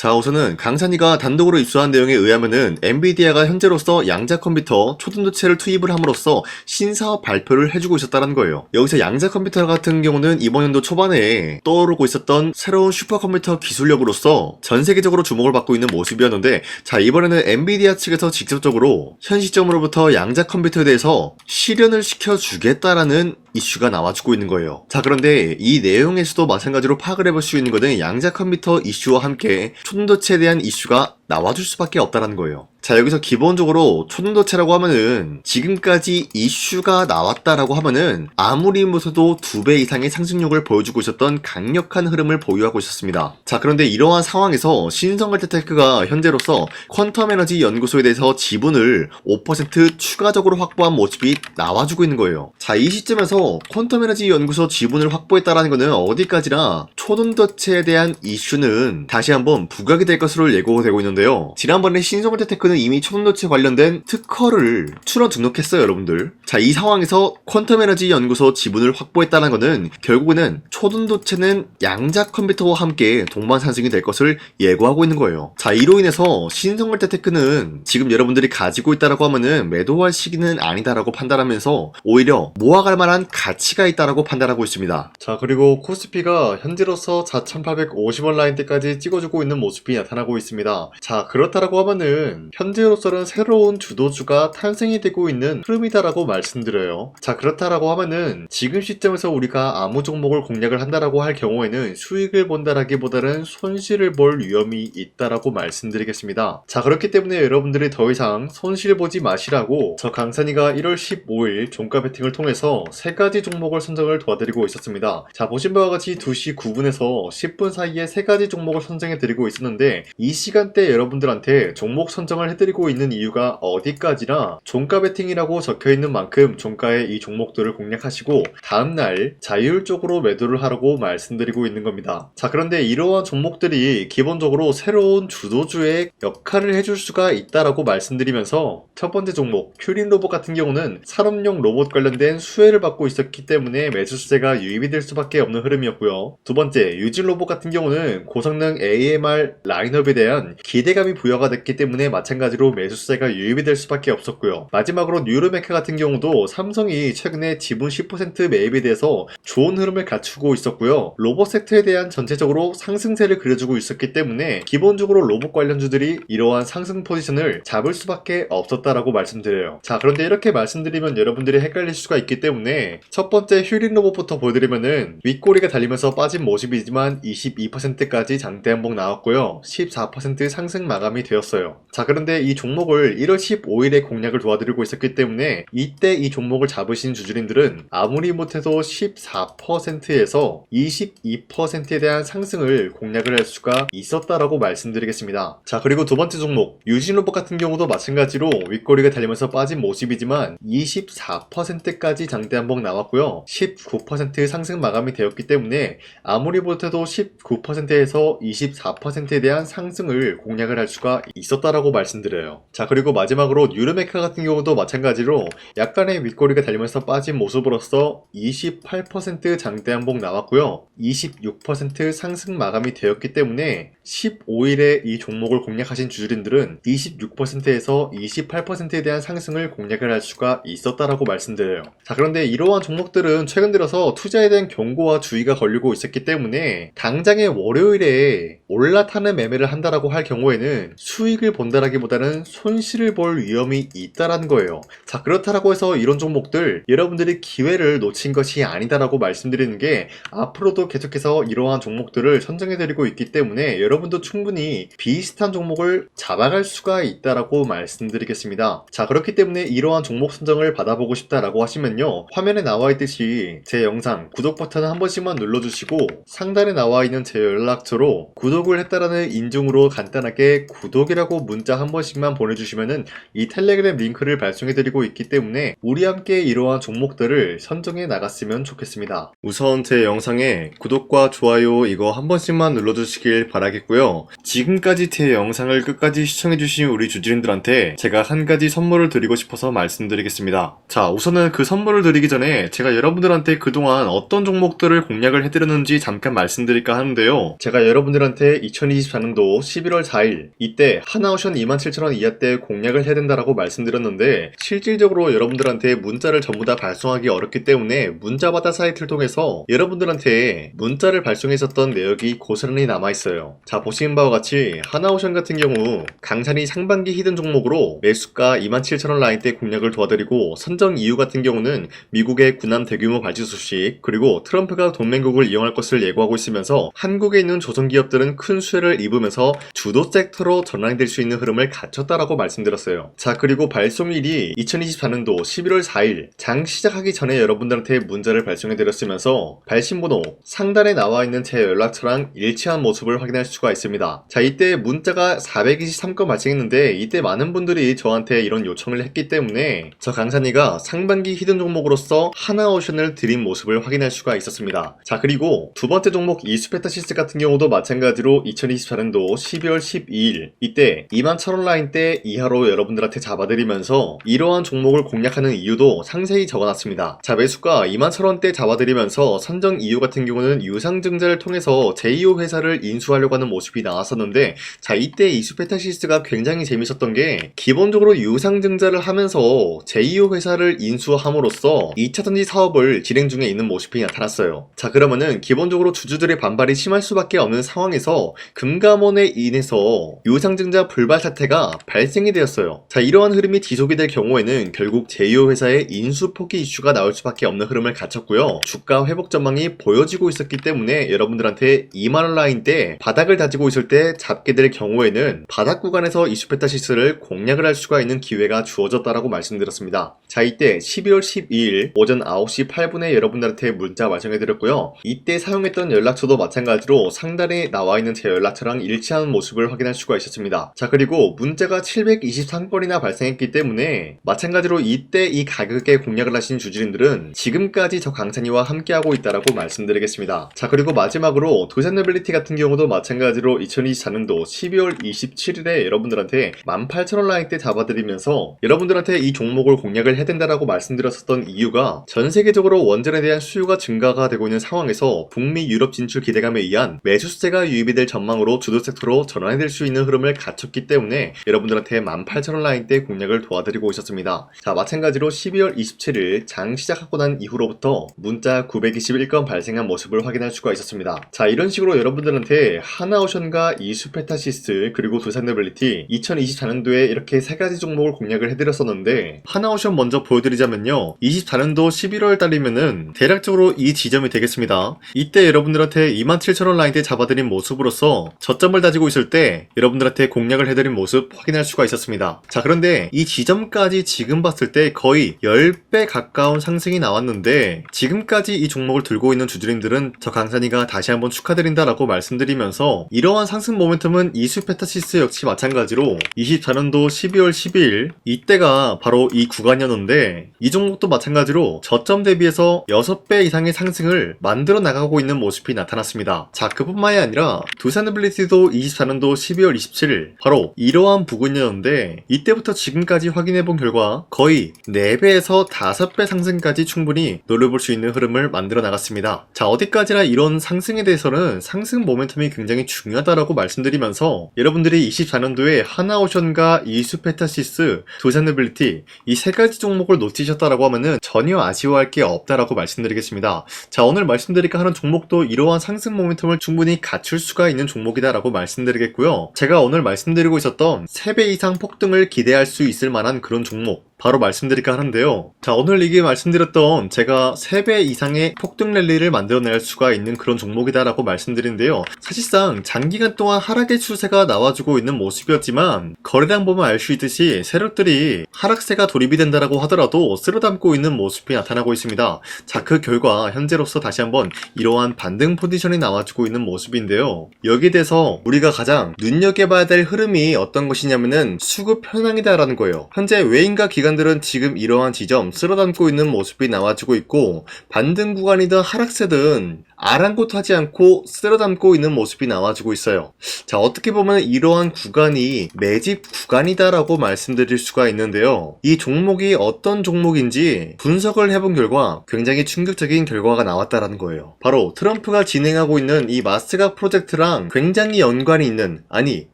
자, 우선은 강산이가 단독으로 입수한 내용에 의하면은 엔비디아가 현재로서 양자 컴퓨터 초등도체를 투입을 함으로써 신사업 발표를 해주고 있었다는 거예요. 여기서 양자 컴퓨터 같은 경우는 이번 연도 초반에 떠오르고 있었던 새로운 슈퍼컴퓨터 기술력으로서 전 세계적으로 주목을 받고 있는 모습이었는데, 자, 이번에는 엔비디아 측에서 직접적으로 현 시점으로부터 양자 컴퓨터에 대해서 실현을 시켜주겠다라는 이슈가 나와주고 있는 거예요. 자, 그런데 이 내용에서도 마찬가지로 파악을 해볼 수 있는 것은 양자 컴퓨터 이슈와 함께 초등도체에 대한 이슈가 나와줄 수밖에 없다는 거예요. 자, 여기서 기본적으로 초등도체라고 하면은 지금까지 이슈가 나왔다라고 하면은 아무리 못해도 2배 이상의 상승력을 보여주고 있었던 강력한 흐름을 보유하고 있었습니다. 자, 그런데 이러한 상황에서 신성걸테테크가 현재로서 퀀텀 에너지 연구소에 대해서 지분을 5% 추가적으로 확보한 모습이 나와주고 있는 거예요. 자, 이 시점에서 퀀텀 에너지 연구소 지분을 확보했다라는 것은 어디까지나 초등도체에 대한 이슈는 다시 한번 부각이 될 것으로 예고되고 있는데요. 지난번에 신성걸테테크는 이미 초등도체 관련된 특허를 출원 등록했어요, 여러분들. 자, 이 상황에서 퀀텀 에너지 연구소 지분을 확보했다는 것은 결국에는 초등도체는 양자 컴퓨터와 함께 동반 상승이 될 것을 예고하고 있는 거예요. 자, 이로 인해서 신성걸테테크는 지금 여러분들이 가지고 있다라고 하면은 매도할 시기는 아니다라고 판단하면서 오히려 모아갈 만한 가치가 있다라고 판단하고 있습니다. 자, 그리고 코스피가 현재로서 4,850원 라인대까지 찍어주고 있는 모습이 나타나고 있습니다. 자, 그렇다라고 하면은 현재로서는 새로운 주도주가 탄생이 되고 있는 흐름이다라고 말씀드려요. 자, 그렇다라고 하면은 지금 시점에서 우리가 아무 종목을 공략을 한다라고 할 경우에는 수익을 본다라기보다는 손실을 볼 위험이 있다라고 말씀드리겠습니다. 자, 그렇기 때문에 여러분들이 더 이상 손실 보지 마시라고 저 강산이가 1월 15일 종가 베팅을 통해서 3가지 종목을 선정을 도와드리고 있었습니다. 자, 보신 바와 같이 2시 9분에서 10분 사이에 3가지 종목을 선정해 드리고 있었는데, 이 시간대 여러분들한테 종목 선정을 해드리고 있는 이유가 어디까지나 종가 베팅이라고 적혀있는 만큼 종가에 이 종목들을 공략하시고 다음날 자율적으로 매도를 하라고 말씀드리고 있는 겁니다. 자, 그런데 이러한 종목들이 기본적으로 새로운 주도주의 역할을 해줄 수가 있다라고 말씀드리면서, 첫 번째 종목 큐린 로봇 같은 경우는 산업용 로봇 관련된 수혜를 받고 있었기 때문에 매수세가 유입이 될 수밖에 없는 흐름이었고요. 두 번째 유진 로봇 같은 경우는 고성능 AMR 라인업에 대한 기대감이 부여가 됐기 때문에 마찬가지로 매수세가 유입이 될 수밖에 없었고요. 마지막으로 뉴로메카 같은 경우도 삼성이 최근에 지분 10% 매입에 대해서 좋은 흐름을 갖추고 있었고요. 로봇 섹터에 대한 전체적으로 상승세를 그려주고 있었기 때문에 기본적으로 로봇 관련주들이 이러한 상승 포지션을 잡을 수밖에 없었다라고 말씀드려요. 자, 그런데 이렇게 말씀드리면 여러분들이 헷갈릴 수가 있기 때문에 첫 번째 휴린 로봇부터 보여드리면은 윗꼬리가 달리면서 빠진 모습이지만 22%까지 장대 한봉 나왔고요. 14% 상승 마감이 되었어요. 자, 그런데 이 종목을 1월 15일에 공략을 도와드리고 있었기 때문에 이때 이 종목을 잡으신 주주님들은 아무리 못해도 14%에서 22%에 대한 상승을 공략을 할 수가 있었다라고 말씀드리겠습니다. 자, 그리고 두 번째 종목 유진로봇 같은 경우도 마찬가지로 윗꼬리가 달리면서 빠진 모습이지만 24%까지 장대 한봉 나왔고요. 19% 상승 마감이 되었기 때문에 아무리 못해도 19%에서 24%에 대한 상승을 공략을 할 수가 있었다라고 말씀드려요. 자, 그리고 마지막으로 뉴르메카 같은 경우도 마찬가지로 약간의 윗꼬리가 달리면서 빠진 모습으로서 28% 장대 한봉 나왔고요. 26% 상승 마감이 되었기 때문에 15일에 이 종목을 공략하신 주주님들은 26%에서 28%에 대한 상승을 공략을 할 수가 있었다라고 말씀드려요. 자, 그런데 이러한 종목들은 최근 들어서 투자에 대한 경고와 주의가 걸리고 있었기 때문에 당장의 월요일에 올라타는 매매를 한다라고 할 경우에는 수익을 본다라기보다는 손실을 볼 위험이 있다라는 거예요. 자, 그렇다라고 해서 이런 종목들 여러분들이 기회를 놓친 것이 아니다라고 말씀드리는 게, 앞으로도 계속해서 이러한 종목들을 선정해드리고 있기 때문에 여러분도 충분히 비슷한 종목을 잡아갈 수가 있다라고 말씀드리겠습니다. 자, 그렇기 때문에 이러한 종목 선정을 받아보고 싶다라고 하시면요, 화면에 나와 있듯이 제 영상 구독 버튼 한 번씩만 눌러주시고 상단에 나와 있는 제 연락처로 구독을 했다라는 인증으로 간단하게 간단하게 구독이라고 문자 한 번씩만 보내주시면은 이 텔레그램 링크를 발송해드리고 있기 때문에 우리 함께 이러한 종목들을 선정해 나갔으면 좋겠습니다. 우선 제 영상에 구독과 좋아요 이거 한 번씩만 눌러주시길 바라겠고요. 지금까지 제 영상을 끝까지 시청해주신 우리 주주님들한테 제가 한 가지 선물을 드리고 싶어서 말씀드리겠습니다. 자, 우선은 그 선물을 드리기 전에 제가 여러분들한테 그동안 어떤 종목들을 공략을 해드렸는지 잠깐 말씀드릴까 하는데요. 제가 여러분들한테 2024년도 11월 4일 이때 하나오션 27,000원 이하때 공략을 해야 된다라고 말씀드렸는데 실질적으로 여러분들한테 문자를 전부 다 발송하기 어렵기 때문에 문자받아 사이트를 통해서 여러분들한테 문자를 발송했었던 내역이 고스란히 남아있어요. 자, 보시는 바와 같이 하나오션 같은 경우 강산이 상반기 히든 종목으로 매수가 27,000원 라인대 공략을 도와드리고 선정 이유 같은 경우는 미국의 군함 대규모 발주 소식 그리고 트럼프가 동맹국을 이용할 것을 예고하고 있으면서 한국에 있는 조선기업들은 큰 수혜를 입으면서 주도 섹터로 전환될 수 있는 흐름을 갖췄다라고 말씀드렸어요. 자, 그리고 발송일이 2024년도 11월 4일 장 시작하기 전에 여러분들한테 문자를 발송해드렸으면서 발신번호 상단에 나와있는 제 연락처랑 일치한 모습을 확인할 수가 있습니다. 자, 이때 문자가 423건 발생했는데 이때 많은 분들이 저한테 이런 요청을 했기 때문에 저 강산이가 상반기 히든 종목으로서 하나오션을 드린 모습을 확인할 수가 있었습니다. 자, 그리고 두 번째 종목 이수페타시스 같은 경우도 마찬가지로 2024년도 12월 12일 이때 21,000원 라인대 이하로 여러분들한테 잡아드리면서 이러한 종목을 공략하는 이유도 상세히 적어놨습니다. 자, 매수가 21,000원대 잡아드리면서 선정 이유 같은 경우는 유상증자를 통해서 제2호 회사를 인수하려고 하는 모습이 나왔었는데 자, 이때 이수페타시스가 굉장히 재밌었던 게 기본적으로 유상증자를 하면서 제2호 회사를 인수함으로써 2차전지 사업을 진행 중에 있는 모습이 나타났어요. 자, 그러면은 기본적으로 주주들의 반발이 심할 수밖에 없는 상황에서 금감원에 인해서 유상증자 불발 사태가 발생이 되었어요. 자, 이러한 흐름이 지속이 될 경우에는 결국 제2호 회사의 인수 포기 이슈가 나올 수밖에 없는 흐름을 갖췄고요. 주가 회복 전망이 보여지고 있었기 때문에 여러분들한테 2만원 라인대 바닥을 다지고 있을 때 잡게 될 경우에는 바닥 구간에서 이수페타시스를 공략을 할 수가 있는 기회가 주어졌다라고 말씀드렸습니다. 자, 이때 12월 12일 오전 9시 8분에 여러분들한테 문자 발송해드렸고요. 이때 사용했던 연락처도 마찬가지로 상단에 나와있는 제 연락처랑 일치하는 모습을 확인할 수가 있었습니다. 자, 그리고 문자가 723건이나 발생했기 때문에 마찬가지로 이때 이 가격에 공략을 하신 주주님들은 지금까지 저 강산이와 함께하고 있다라고 말씀드리겠습니다. 자, 그리고 마지막으로 두산노빌리티 같은 경우도 마찬가지로 2024년도 12월 27일에 여러분들한테 18,000원 라인대 잡아드리면서 여러분들한테 이 종목을 공략을 해야 된다라고 말씀드렸었던 이유가 전 세계적으로 원전에 대한 수요가 증가가 되고 있는 상황에서 북미 유럽 진출 기대감에 의한 매수세가 유입이 될 전망으로 주도 섹터로 전환이 될 수 있는 흐름을 갖췄기 때문에 여러분들한테 18,000원 라인대 공략을 도와드리고 있었습니다. 자, 마찬가지로 12월 27일 장 시작하고 난 이후로부터 문자 921건 발생한 모습을 확인할 수가 있었습니다. 자, 이런 식으로 여러분들한테 하나오션과 이수페타시스 그리고 두산노빌리티 2024년도에 이렇게 세 가지 종목을 공략을 해드렸었는데 하나오션 먼저 보여드리자면요. 24년도 11월 달이면은 대략적으로 이 지점이 되겠습니다. 이때 여러분들한테 27,000원 라인대 잡아드린 모습으로서 저점을 다지고 있을 때 여러분들한테 공략을 해드린 모습 확인할 수가 있었습니다. 자, 그런데 이 지점까지 지금 봤을 때 거의 10배 가까운 상승이 나왔는데 지금까지 이 종목을 들고 있는 주주님들은 저 강산이가 다시 한번 축하드린다라고 말씀드리면서 이러한 상승 모멘텀은 이수페타시스 역시 마찬가지로 24년도 12월 12일 이때가 바로 이 구간이었는데 이 종목도 마찬가지로 저점 대비해서 6배 이상의 상승을 만들어 나가고 있는 모습이 나타났습니다. 자, 그뿐만이 아니라 두산노빌리티도 24년도 12월 27일 바로 이러한 부근이었는데 이때부터 지금까지 확인해본 결과 거의 4배에서 5배 상승까지 충분히 노려볼 수 있는 흐름을 만들어 나갔습니다. 자, 어디까지나 이런 상승에 대해서는 상승 모멘텀이 굉장히 중요하다라고 말씀드리면서 여러분들이 24년도에 하나오션과 이수페타시스, 두산노빌리티 이 세 가지 종목을 놓치셨다라고 하면은 전혀 아쉬워할 게 없다라고 말씀드리겠습니다. 자, 오늘 말씀드릴까 하는 종목도 이러한 상승 모멘텀을 충분히 갖출 수가 있는 종목이다라고 말씀드리겠고요. 제가 오늘 말씀드리고 있었던 3배 이상 폭등을 기대할 수 있을 만한 그런 종목 바로 말씀드릴까 하는데요. 자, 오늘 이게 말씀드렸던 제가 3배 이상의 폭등 랠리를 만들어낼 수가 있는 그런 종목이다라고 말씀드린데요. 사실상 장기간 동안 하락의 추세가 나와주고 있는 모습이었지만 거래량 보면 알 수 있듯이 세력들이 하락세가 돌입이 된다라고 하더라도 쓸어담고 있는 모습이 나타나고 있습니다. 자, 그 결과 현재로서 다시 한번 이러한 반등 포지션이 나와주고 있는 모습인데요. 여기에 대해서 우리가 가장 눈여겨봐야 될 흐름이 어떤 것이냐면은 수급 현황이다라는 거예요. 현재 외인과 기관들은 지금 이러한 지점 쓸어담고 있는 모습이 나와주고 있고, 반등 구간이든 하락세든 아랑곳하지 않고 쓸어담고 있는 모습이 나와주고 있어요. 자, 어떻게 보면 이러한 구간이 매집 구간이다라고 말씀드릴 수가 있는데요. 이 종목이 어떤 종목인지 분석을 해본 결과 굉장히 충격적인 결과가 나왔다라는 거예요. 바로 트럼프가 진행하고 있는 이 마스가 프로젝트랑 굉장히 연관이 있는, 아니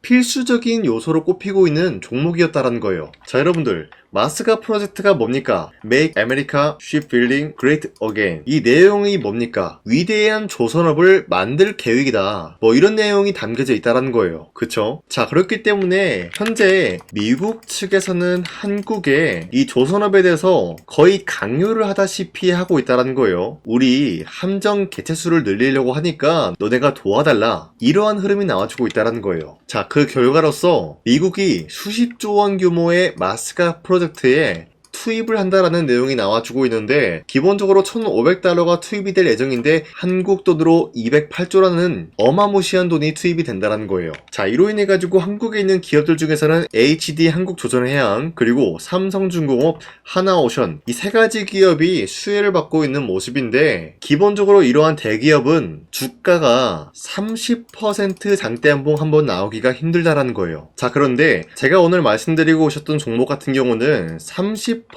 필수적인 요소로 꼽히고 있는 종목이었다라는 거예요. 자, 여러분들, 마스가 프로젝트가 뭡니까? Make America Shipbuilding Great Again. 이 내용이 뭡니까? 위대한 조선업을 만들 계획이다. 뭐 이런 내용이 담겨져 있다는 거예요. 그쵸? 자, 그렇기 때문에 현재 미국 측에서는 한국에 이 조선업에 대해서 거의 강요를 하다시피 하고 있다는 거예요. 우리 함정 개체수를 늘리려고 하니까 너네가 도와달라. 이러한 흐름이 나와주고 있다는 거예요. 자, 그 결과로서 미국이 수십조 원 규모의 마스가 프로젝트에 투입을 한다라는 내용이 나와주고 있는데, 기본적으로 1,500달러가 투입이 될 예정인데 한국 돈으로 208조라는 어마무시한 돈이 투입이 된다는 거예요. 자, 이로 인해 가지고 한국에 있는 기업들 중에서는 HD 한국조선해양, 그리고 삼성중공업, 하나오션, 이 3가지 기업이 수혜를 받고 있는 모습인데, 기본적으로 이러한 대기업은 주가가 30% 장대한봉 한번 나오기가 힘들다라는 거예요. 자, 그런데 제가 오늘 말씀드리고 오셨던 종목 같은 경우는 30%에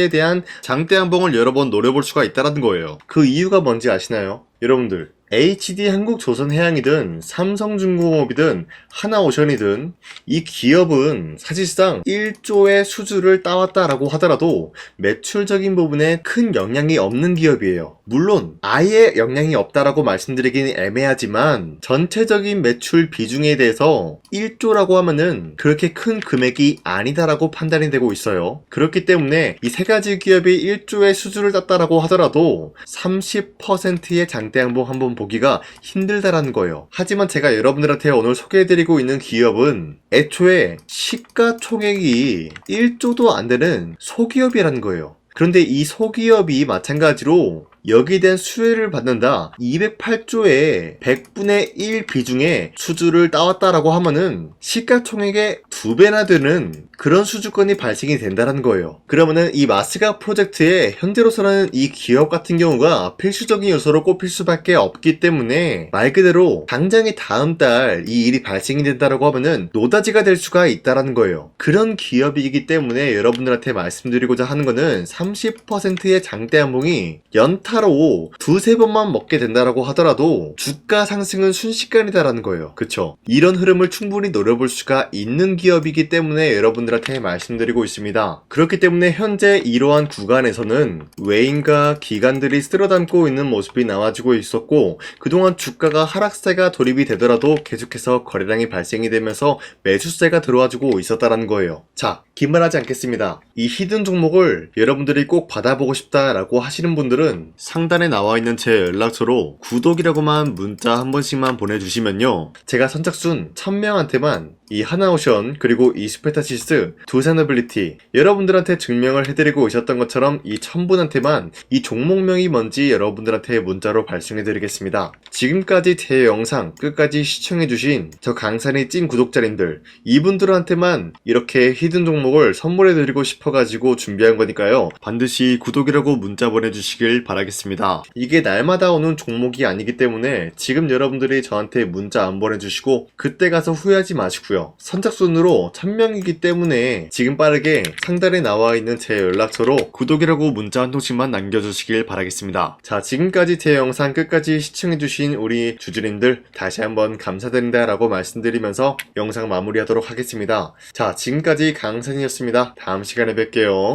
대한 장대한봉을 여러 번 노려볼 수가 있다는 거예요. 그 이유가 뭔지 아시나요? 여러분들, HD 한국조선해양이든 삼성중공업이든 하나오션이든 이 기업은 사실상 1조의 수주를 따왔다라고 하더라도 매출적인 부분에 큰 영향이 없는 기업이에요. 물론 아예 영향이 없다라고 말씀드리기는 애매하지만 전체적인 매출 비중에 대해서 1조라고 하면은 그렇게 큰 금액이 아니다라고 판단이 되고 있어요. 그렇기 때문에 이 3가지 기업이 1조의 수주를 땄다라고 하더라도 30%의 장대양봉 한번 보기가 힘들다라는 거예요. 하지만 제가 여러분들한테 오늘 소개해드리고 있는 기업은 애초에 시가총액이 1조도 안 되는 소기업이라는 거예요. 그런데 이 소기업이 마찬가지로 여기에 대한 수혜를 받는다, 208조의 100분의 1 비중의 수주를 따왔다라고 하면은 시가총액의 2배나 되는 그런 수주권이 발생이 된다는 거예요. 그러면은 이 마스가 프로젝트에 현재로서는 이 기업 같은 경우가 필수적인 요소로 꼽힐 수밖에 없기 때문에 말 그대로 당장에 다음 달 이 일이 발생이 된다라고 하면은 노다지가 될 수가 있다라는 거예요. 그런 기업이기 때문에 여러분들한테 말씀드리고자 하는 거는 30%의 장대한봉이 연타로 2-3번만 먹게 된다라고 하더라도 주가 상승은 순식간이다라는 거예요. 그쵸? 이런 흐름을 충분히 노려볼 수가 있는 기업이기 때문에 여러분들한테 말씀드리고 있습니다. 그렇기 때문에 현재 이러한 구간에서는 외인과 기관들이 쓸어담고 있는 모습이 나와주고 있었고, 그동안 주가가 하락세가 돌입이 되더라도 계속해서 거래량이 발생이 되면서 매수세가 들어와주고 있었다는 거예요. 자, 긴말하지 않겠습니다. 이 히든 종목을 여러분들이 꼭 받아보고 싶다라고 하시는 분들은 상단에 나와 있는 제 연락처로 구독이라고만 문자 한 번씩만 보내주시면요, 제가 선착순 1000명한테만 이 하나오션 그리고 이 스페타시스 두산어빌리티 여러분들한테 증명을 해드리고 오셨던 것처럼 이 1000분한테만 이 종목명이 뭔지 여러분들한테 문자로 발송해드리겠습니다. 지금까지 제 영상 끝까지 시청해주신 저 강산의 찐 구독자님들, 이분들한테만 이렇게 히든 종목을 선물해드리고 싶어가지고 준비한 거니까요, 반드시 구독이라고 문자 보내주시길 바라겠습니다. 이게 날마다 오는 종목이 아니기 때문에 지금 여러분들이 저한테 문자 안 보내주시고 그때 가서 후회하지 마시고요, 선착순으로 1000명이기 때문에 지금 빠르게 상단에 나와 있는 제 연락처로 구독이라고 문자 한 통씩만 남겨주시길 바라겠습니다. 자, 지금까지 제 영상 끝까지 시청해주신 우리 주주님들 다시 한번 감사드린다 라고 말씀드리면서 영상 마무리하도록 하겠습니다. 자, 지금까지 강산이었습니다. 다음 시간에 뵐게요.